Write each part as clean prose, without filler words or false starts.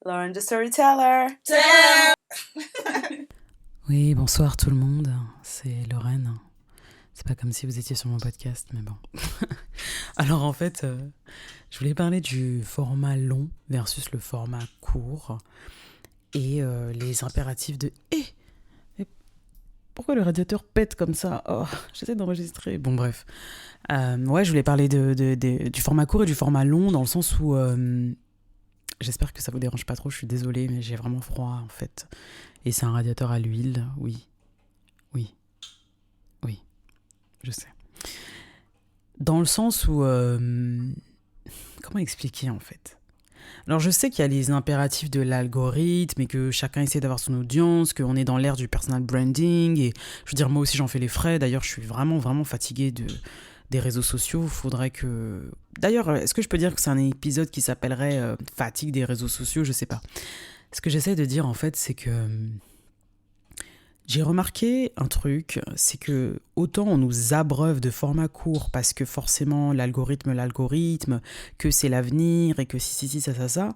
Lauren the Storyteller. Oui, bonsoir tout le monde, c'est Lorraine. C'est pas comme si vous étiez sur mon podcast, mais bon. Alors en fait, je voulais parler du format long versus le format court et les impératifs de « mais pourquoi le radiateur pète comme ça ? Oh, j'essaie d'enregistrer. » Bon bref. Ouais, je voulais parler du format court et du format long dans le sens où... j'espère que ça vous dérange pas trop, je suis désolée, mais j'ai vraiment froid en fait. Et c'est un radiateur à l'huile, oui, je sais. Dans le sens où... comment expliquer en fait ? Alors je sais qu'il y a les impératifs de l'algorithme et que chacun essaie d'avoir son audience, qu'on est dans l'ère du personal branding et je veux dire moi aussi j'en fais les frais. D'ailleurs je suis vraiment fatiguée des réseaux sociaux. Faudrait que... D'ailleurs est-ce que je peux dire que c'est un épisode qui s'appellerait fatigue des réseaux sociaux ? Je sais pas. Ce que j'essaie de dire en fait c'est que j'ai remarqué un truc, c'est que autant on nous abreuve de formats courts parce que forcément l'algorithme, que c'est l'avenir et que si, ça,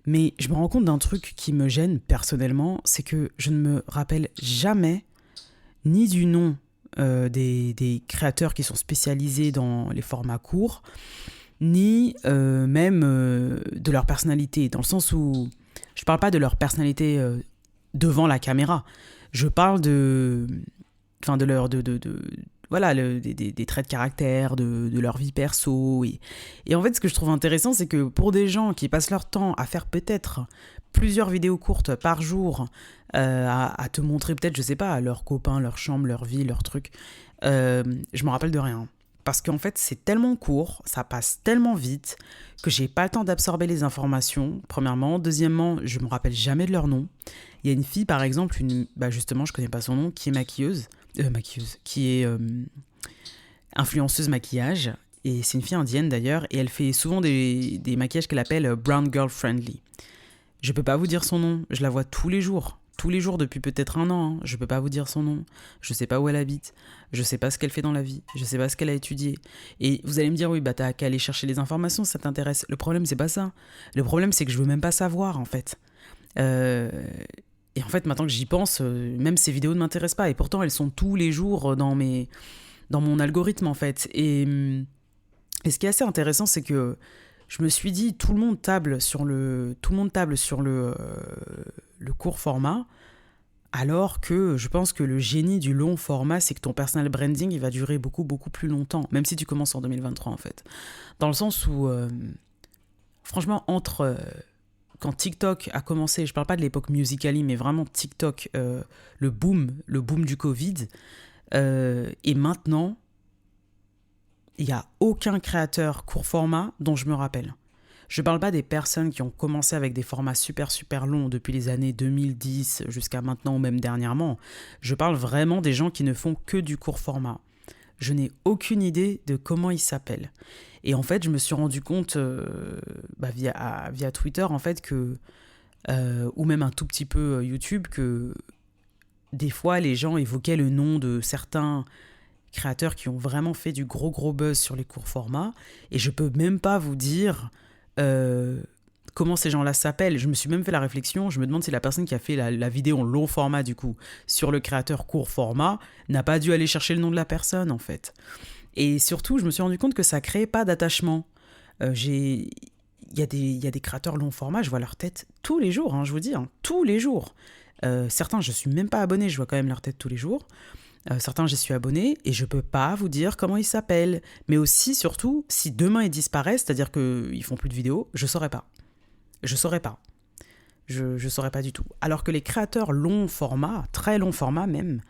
mais je me rends compte d'un truc qui me gêne personnellement, c'est que je ne me rappelle jamais ni du nom des créateurs qui sont spécialisés dans les formats courts, ni même de leur personnalité, dans le sens où je parle pas de leur personnalité devant la caméra. Je parle voilà, des traits de caractère, de leur vie perso. Et en fait, ce que je trouve intéressant, c'est que pour des gens qui passent leur temps à faire peut-être plusieurs vidéos courtes par jour, à te montrer peut-être, je sais pas, leurs copains, leur chambre, leur vie, leurs trucs, je me rappelle de rien. Parce qu'en fait, c'est tellement court, ça passe tellement vite que j'ai pas le temps d'absorber les informations, premièrement. Deuxièmement, je me rappelle jamais de leur nom. Il y a une fille, par exemple, justement, je connais pas son nom, qui est qui est influenceuse maquillage. Et c'est une fille indienne d'ailleurs, et elle fait souvent des maquillages qu'elle appelle brown girl friendly. Je peux pas vous dire son nom, je la vois tous les jours depuis peut-être un an, hein. Je peux pas vous dire son nom, je sais pas où elle habite, je sais pas ce qu'elle fait dans la vie, je sais pas ce qu'elle a étudié. Et vous allez me dire, oui, bah t'as qu'à aller chercher les informations si ça t'intéresse. Le problème, c'est pas ça. Le problème, c'est que je veux même pas savoir, en fait. Et en fait, maintenant que j'y pense, même ces vidéos ne m'intéressent pas. Et pourtant, elles sont tous les jours dans mon algorithme, en fait. Et ce qui est assez intéressant, c'est que je me suis dit, tout le monde table sur le court format, alors que je pense que le génie du long format, c'est que ton personal branding, il va durer beaucoup plus longtemps, même si tu commences en 2023, en fait. Dans le sens où, franchement, quand TikTok a commencé, je parle pas de l'époque Musical.ly, mais vraiment TikTok, le boom du Covid, et maintenant, il n'y a aucun créateur court format dont je me rappelle. Je parle pas des personnes qui ont commencé avec des formats super longs depuis les années 2010 jusqu'à maintenant ou même dernièrement. Je parle vraiment des gens qui ne font que du court format. Je n'ai aucune idée de comment ils s'appellent. Et en fait, je me suis rendu compte via Twitter, en fait, ou même un tout petit peu YouTube, que des fois, les gens évoquaient le nom de certains créateurs qui ont vraiment fait du gros buzz sur les courts formats. Et je peux même pas vous dire comment ces gens-là s'appellent. Je me suis même fait la réflexion, je me demande si la personne qui a fait la vidéo en long format, du coup, sur le créateur court format, n'a pas dû aller chercher le nom de la personne, en fait. Et surtout, je me suis rendu compte que ça crée pas d'attachement. Il y a des créateurs long format, je vois leur tête tous les jours, hein, je vous dis, hein, tous les jours. Certains, je suis même pas abonné, je vois quand même leur tête tous les jours. Certains, j'y suis abonné et je peux pas vous dire comment ils s'appellent. Mais aussi, surtout, si demain ils disparaissent, c'est-à-dire qu'ils font plus de vidéos, je saurais pas. Je saurais pas du tout. Alors que les créateurs long format, très long format même,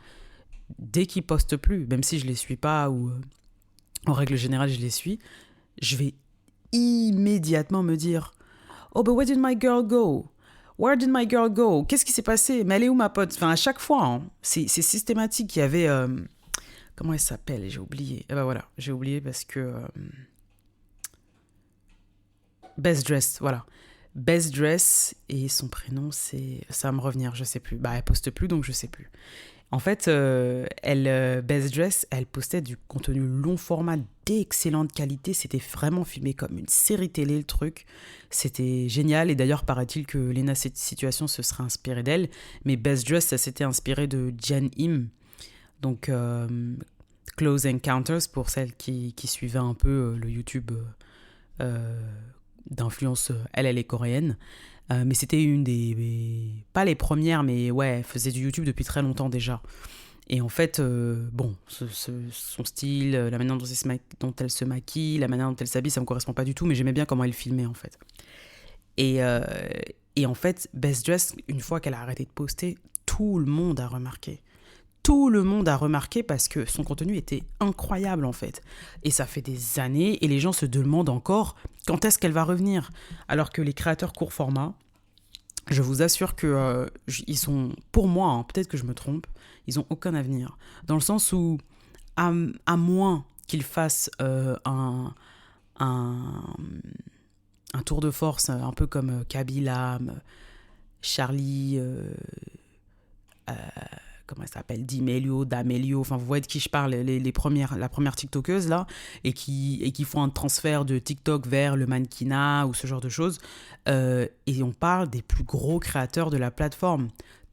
dès qu'ils postent plus, même si je les suis pas ou en règle générale je les suis, je vais immédiatement me dire « Oh, but where did my girl go ? Where did my girl go ? Qu'est-ce qui s'est passé ? Mais elle est où ma pote ?» Enfin, à chaque fois, hein, c'est systématique. Il y avait... comment elle s'appelle ? J'ai oublié. Eh ben voilà, j'ai oublié parce que... Best Dress, voilà. Best Dress, et son prénom, c'est... Ça va me revenir, je sais plus. Bah, elle poste plus, donc je sais plus. En fait, Best Dress, elle postait du contenu long format d'excellente qualité. C'était vraiment filmé comme une série télé, le truc. C'était génial. Et d'ailleurs, paraît-il que Lena Situation se serait inspirée d'elle. Mais Best Dressed, ça s'était inspiré de Jen Im. Donc, Close Encounters, pour celles qui suivaient un peu le YouTube d'influence, elle est coréenne. Mais c'était une des... Pas les premières, mais ouais, elle faisait du YouTube depuis très longtemps déjà. Et en fait, bon, son style, la manière dont elle se maquille, la manière dont elle s'habille, ça me correspond pas du tout, mais j'aimais bien comment elle filmait en fait. Et en fait, Best Dress, une fois qu'elle a arrêté de poster, tout le monde a remarqué. Tout le monde a remarqué parce que son contenu était incroyable en fait. Et ça fait des années et les gens se demandent encore quand est-ce qu'elle va revenir. Alors que les créateurs court format, je vous assure que ils sont, pour moi, hein, peut-être que je me trompe, ils n'ont aucun avenir. Dans le sens où, à moins qu'ils fassent un tour de force, un peu comme Kabila, Charlie, comment elle s'appelle, D'Amelio, enfin vous voyez de qui je parle, la première TikTokeuse là, et qui font un transfert de TikTok vers le mannequinat ou ce genre de choses. Et on parle des plus gros créateurs de la plateforme.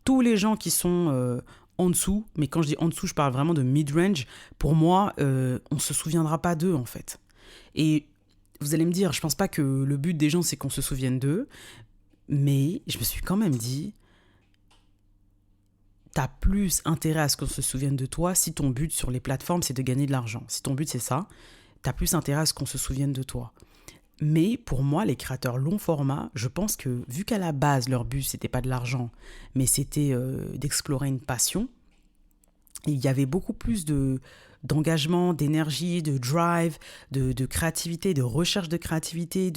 Tous les gens qui sont en dessous, mais quand je dis en dessous, je parle vraiment de mid-range, pour moi, on se souviendra pas d'eux en fait. Et vous allez me dire, je pense pas que le but des gens c'est qu'on se souvienne d'eux, mais je me suis quand même dit, t'as plus intérêt à ce qu'on se souvienne de toi si ton but sur les plateformes, c'est de gagner de l'argent. Si ton but, c'est ça, t'as plus intérêt à ce qu'on se souvienne de toi. Mais pour moi, les créateurs long format, je pense que vu qu'à la base, leur but, c'était pas de l'argent, mais c'était d'explorer une passion, il y avait beaucoup plus d'engagement, d'énergie, de drive, de créativité, de recherche de créativité,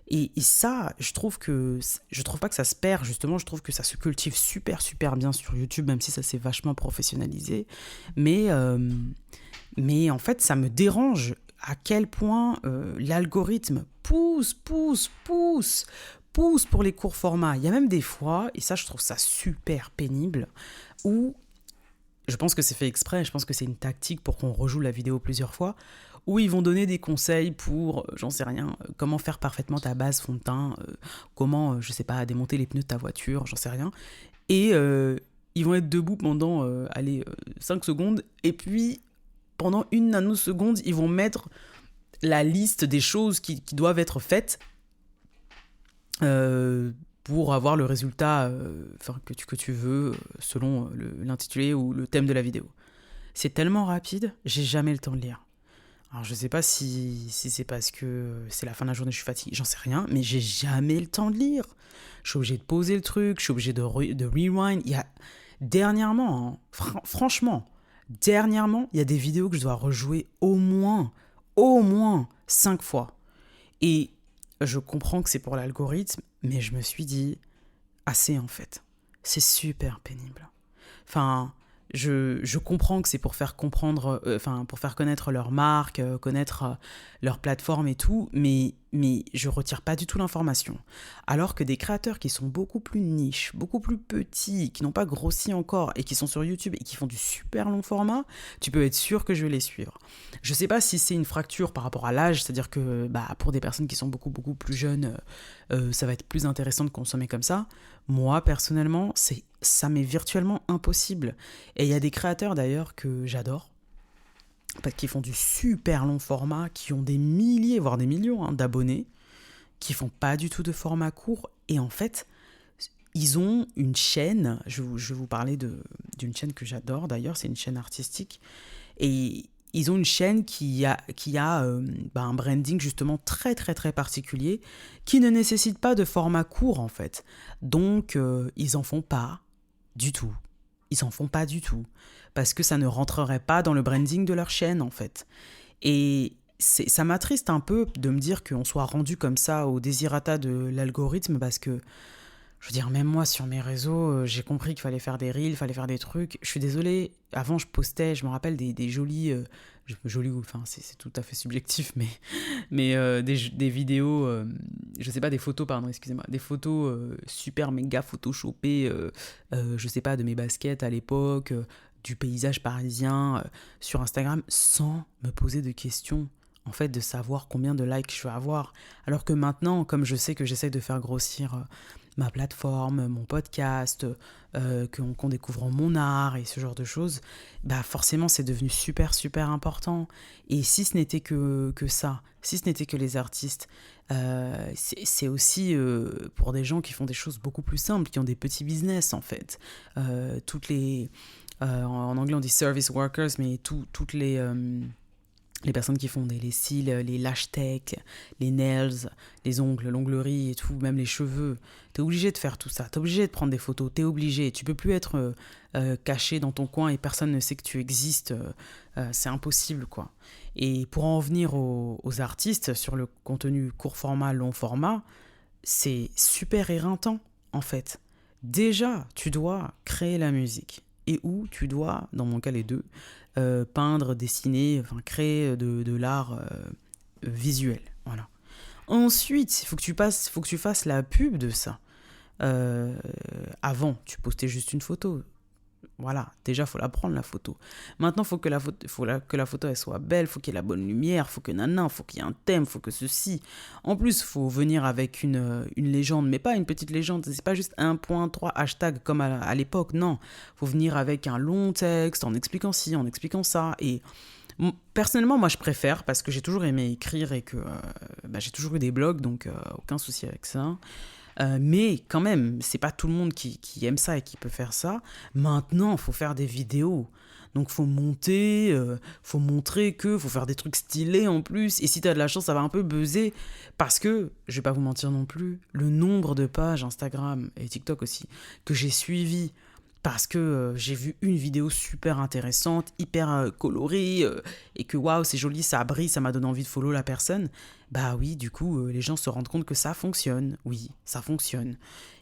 Et ça, je trouve pas que ça se perd, justement, je trouve que ça se cultive super, super bien sur YouTube, même si ça s'est vachement professionnalisé. Mais en fait, ça me dérange à quel point l'algorithme pousse pour les courts formats. Il y a même des fois, et ça, je trouve ça super pénible, où je pense que c'est fait exprès, je pense que c'est une tactique pour qu'on rejoue la vidéo plusieurs fois, où ils vont donner des conseils pour, j'en sais rien, comment faire parfaitement ta base fond de teint, comment, je sais pas, démonter les pneus de ta voiture, j'en sais rien. Et ils vont être debout pendant, 5 secondes, et puis, pendant une nanoseconde, ils vont mettre la liste des choses qui doivent être faites pour avoir le résultat que tu veux, selon l'intitulé ou le thème de la vidéo. C'est tellement rapide, j'ai jamais le temps de lire. Alors je sais pas si c'est parce que c'est la fin de la journée, je suis fatiguée, j'en sais rien, mais j'ai jamais le temps de lire. Je suis obligé de poser le truc, je suis obligé de rewind. Il y a dernièrement, hein, franchement, il y a des vidéos que je dois rejouer au moins 5 fois. Et je comprends que c'est pour l'algorithme, mais je me suis dit, assez en fait. C'est super pénible. Enfin, je comprends que c'est pour faire comprendre, pour faire connaître leur marque, connaître leur plateforme et tout, mais je retire pas du tout l'information. Alors que des créateurs qui sont beaucoup plus niches, beaucoup plus petits, qui n'ont pas grossi encore et qui sont sur YouTube et qui font du super long format, tu peux être sûr que je vais les suivre. Je sais pas si c'est une fracture par rapport à l'âge, c'est-à-dire que pour des personnes qui sont beaucoup plus jeunes, ça va être plus intéressant de consommer comme ça. Moi, personnellement, ça m'est virtuellement impossible. Et il y a des créateurs d'ailleurs que j'adore, parce qu'ils font du super long format, qui ont des milliers, voire des millions d'abonnés, qui font pas du tout de format court. Et en fait, ils ont une chaîne, je vais vous parler d'une chaîne que j'adore d'ailleurs, c'est une chaîne artistique. Et ils ont une chaîne qui a un branding justement très très très particulier, qui ne nécessite pas de format court en fait. Donc ils en font pas du tout. Ils en font pas du tout. Parce que ça ne rentrerait pas dans le branding de leur chaîne, en fait. Et ça m'attriste un peu de me dire qu'on soit rendu comme ça au désirata de l'algorithme, parce que, je veux dire, même moi, sur mes réseaux, j'ai compris qu'il fallait faire des reels, il fallait faire des trucs. Je suis désolée, avant, je postais, je me rappelle, des jolis... enfin, c'est tout à fait subjectif, mais des vidéos, je sais pas, des photos, pardon, excusez-moi, des photos super méga photoshopées, je sais pas, de mes baskets à l'époque, du paysage parisien sur Instagram, sans me poser de questions. en fait, de savoir combien de likes je vais avoir. Alors que maintenant, comme je sais que j'essaie de faire grossir ma plateforme, mon podcast, qu'on découvre mon art et ce genre de choses, bah forcément, c'est devenu super, super important. Et si ce n'était que ça, si ce n'était que les artistes, c'est aussi pour des gens qui font des choses beaucoup plus simples, qui ont des petits business, en fait. Toutes les... en anglais, on dit service workers, mais toutes les personnes qui font les cils, les lash tech, les nails, les ongles, l'onglerie et tout, même les cheveux. T'es obligé de faire tout ça. T'es obligé de prendre des photos. T'es obligé. Tu peux plus être caché dans ton coin et personne ne sait que tu existes. C'est impossible, quoi. Et pour en venir aux artistes, sur le contenu court format, long format, c'est super éreintant, en fait. Déjà, tu dois créer la musique. Et où tu dois, dans mon cas les deux, peindre, dessiner, enfin créer de l'art visuel. Voilà. Ensuite, il faut que tu fasses la pub de ça. Avant, tu postais juste une photo. Voilà, déjà, il faut la prendre, la photo. Maintenant, il faut que que la photo elle soit belle, il faut qu'il y ait la bonne lumière, il faut que il faut qu'il y ait un thème, il faut que ceci. En plus, il faut venir avec une légende, mais pas une petite légende, c'est pas juste 1.3 hashtag comme à l'époque, non. Il faut venir avec un long texte en expliquant ci, en expliquant ça. Et personnellement, moi, je préfère, parce que j'ai toujours aimé écrire et que j'ai toujours eu des blogs, donc aucun souci avec ça. Mais quand même, c'est pas tout le monde qui aime ça et qui peut faire ça. Maintenant, il faut faire des vidéos. Donc, faut monter, faut montrer faut faire des trucs stylés en plus. Et si t'as de la chance, ça va un peu buzzer. Parce que, je vais pas vous mentir non plus, le nombre de pages Instagram et TikTok aussi que j'ai suivies parce que j'ai vu une vidéo super intéressante, hyper colorée, et que waouh, c'est joli, ça brille, ça m'a donné envie de follow la personne. Bah oui, du coup, les gens se rendent compte que ça fonctionne. Oui, ça fonctionne.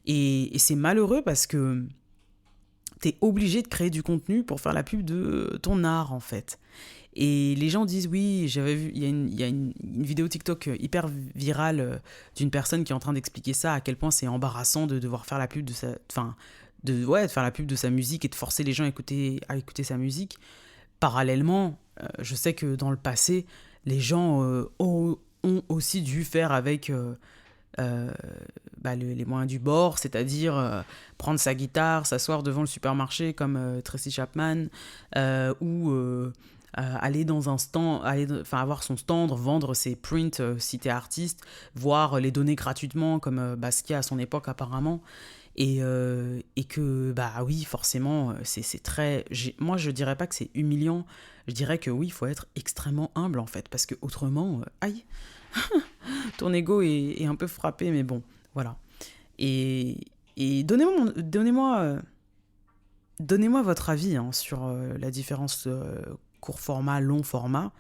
Et c'est malheureux parce que t'es obligé de créer du contenu pour faire la pub de ton art, en fait. Et les gens disent, oui, j'avais vu, il y a une vidéo TikTok hyper virale d'une personne qui est en train d'expliquer ça, à quel point c'est embarrassant de devoir faire la pub de sa... Enfin, de faire la pub de sa musique et de forcer les gens à écouter sa musique. Parallèlement, je sais que dans le passé, les gens ont aussi dû faire avec les moyens du bord, c'est-à-dire prendre sa guitare, s'asseoir devant le supermarché comme Tracy Chapman, ou aller dans un stand, avoir son stand, vendre ses prints si t'es artiste, voire les donner gratuitement comme Basquiat à son époque apparemment. Et que, bah oui, forcément, c'est très... Moi, je dirais pas que c'est humiliant, je dirais que oui, il faut être extrêmement humble, en fait, parce que autrement, aïe, ton ego est un peu frappé, mais bon, voilà. Et donnez-moi votre avis sur la différence court format, long format,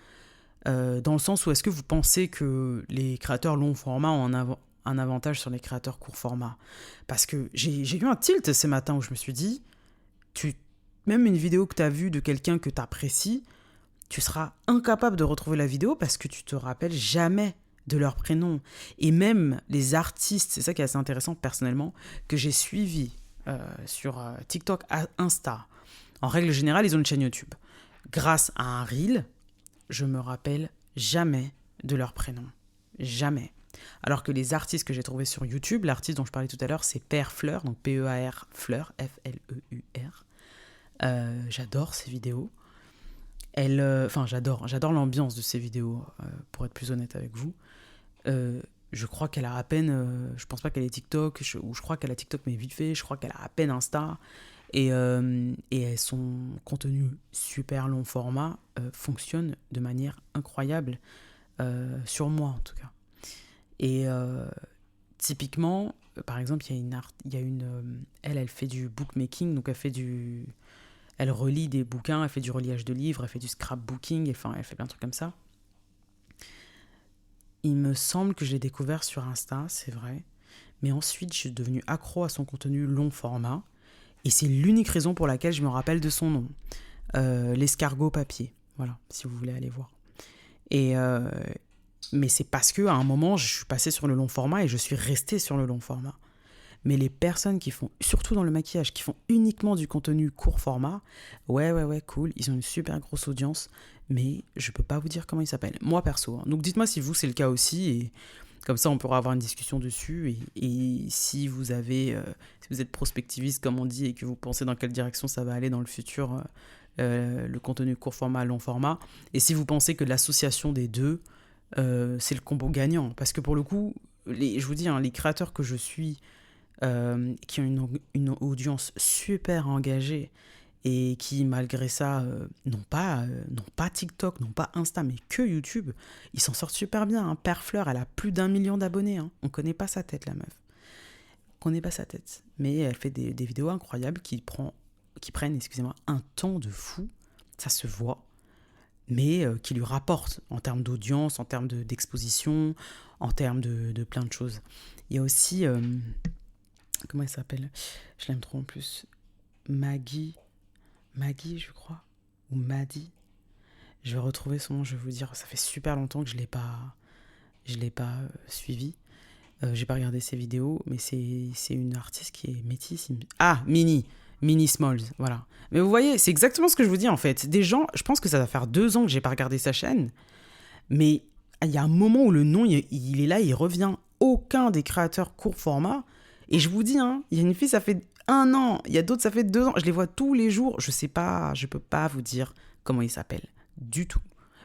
dans le sens où est-ce que vous pensez que les créateurs long format ont un avantage sur les créateurs court format. Parce que j'ai eu un tilt ce matin où je me suis dit, même une vidéo que tu as vue de quelqu'un que tu apprécies, tu seras incapable de retrouver la vidéo parce que tu te rappelles jamais de leur prénom. Et même les artistes, c'est ça qui est assez intéressant personnellement, que j'ai suivi sur TikTok, Insta, en règle générale, ils ont une chaîne YouTube. Grâce à un reel, je me rappelle jamais de leur prénom. Jamais. Alors que les artistes que j'ai trouvés sur YouTube, l'artiste dont je parlais tout à l'heure, c'est Père Fleur, donc P-E-A-R Fleur, F-L-E-U-R. J'adore ces vidéos. J'adore l'ambiance de ces vidéos, pour être plus honnête avec vous. Je crois qu'elle a à peine, je pense pas qu'elle ait TikTok, ou je crois qu'elle a TikTok mais vite fait, je crois qu'elle a à peine Insta. Et son contenu super long format fonctionne de manière incroyable, sur moi en tout cas. Et typiquement, par exemple, elle fait du bookmaking, donc elle relit des bouquins, elle fait du reliage de livres, elle fait du scrapbooking, enfin, elle fait plein de trucs comme ça. Il me semble que je l'ai découvert sur Insta, c'est vrai, mais ensuite, je suis devenue accro à son contenu long format, et c'est l'unique raison pour laquelle je me rappelle de son nom. L'escargot papier, voilà, si vous voulez aller voir. Mais c'est parce qu'à un moment, je suis passée sur le long format et je suis restée sur le long format. Mais les personnes qui font, surtout dans le maquillage, qui font uniquement du contenu court format, ouais, cool, ils ont une super grosse audience, mais je peux pas vous dire comment ils s'appellent. Moi, perso. Donc dites-moi si vous, c'est le cas aussi, et comme ça, on pourra avoir une discussion dessus. Et si vous avez, si vous êtes prospectiviste, comme on dit, et que vous pensez dans quelle direction ça va aller dans le futur, le contenu court format, long format, et si vous pensez que l'association des deux, c'est le combo gagnant. Parce que pour le coup, je vous dis, hein, les créateurs que je suis, qui ont une audience super engagée, et qui, malgré ça, n'ont pas TikTok, n'ont pas Insta, mais que YouTube, ils s'en sortent super bien. Hein. Perfleur, elle a plus d'1 million d'abonnés. Hein. On connaît pas sa tête, la meuf. On connaît pas sa tête. Mais elle fait des vidéos incroyables qui prennent, excusez-moi, un temps de fou. Ça se voit. Mais qui lui rapportent en termes d'audience, en termes d'exposition, en termes de plein de choses. Il y a aussi... comment elle s'appelle ? Je l'aime trop en plus. Maggie, je crois, ou Maddy. Je vais retrouver son nom, je vais vous dire. Ça fait super longtemps que je l'ai pas suivi. J'ai pas regardé ses vidéos, mais c'est une artiste qui est métisse. Ah, Minnie Smalls, voilà. Mais vous voyez, c'est exactement ce que je vous dis en fait. Des gens, je pense que ça va faire 2 ans que j'ai pas regardé sa chaîne, mais il y a un moment où le nom, il est là, il revient. Aucun des créateurs court format. Et je vous dis, hein, il y a une fille, ça fait 1 an, il y a d'autres, ça fait 2 ans. Je les vois tous les jours. Je sais pas, je peux pas vous dire comment ils s'appellent du tout.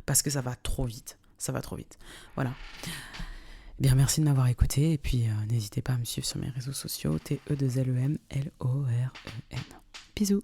Parce que ça va trop vite. Ça va trop vite. Voilà. Bien, merci de m'avoir écouté. Et puis, n'hésitez pas à me suivre sur mes réseaux sociaux. TE2LEMLOREN. Bisous.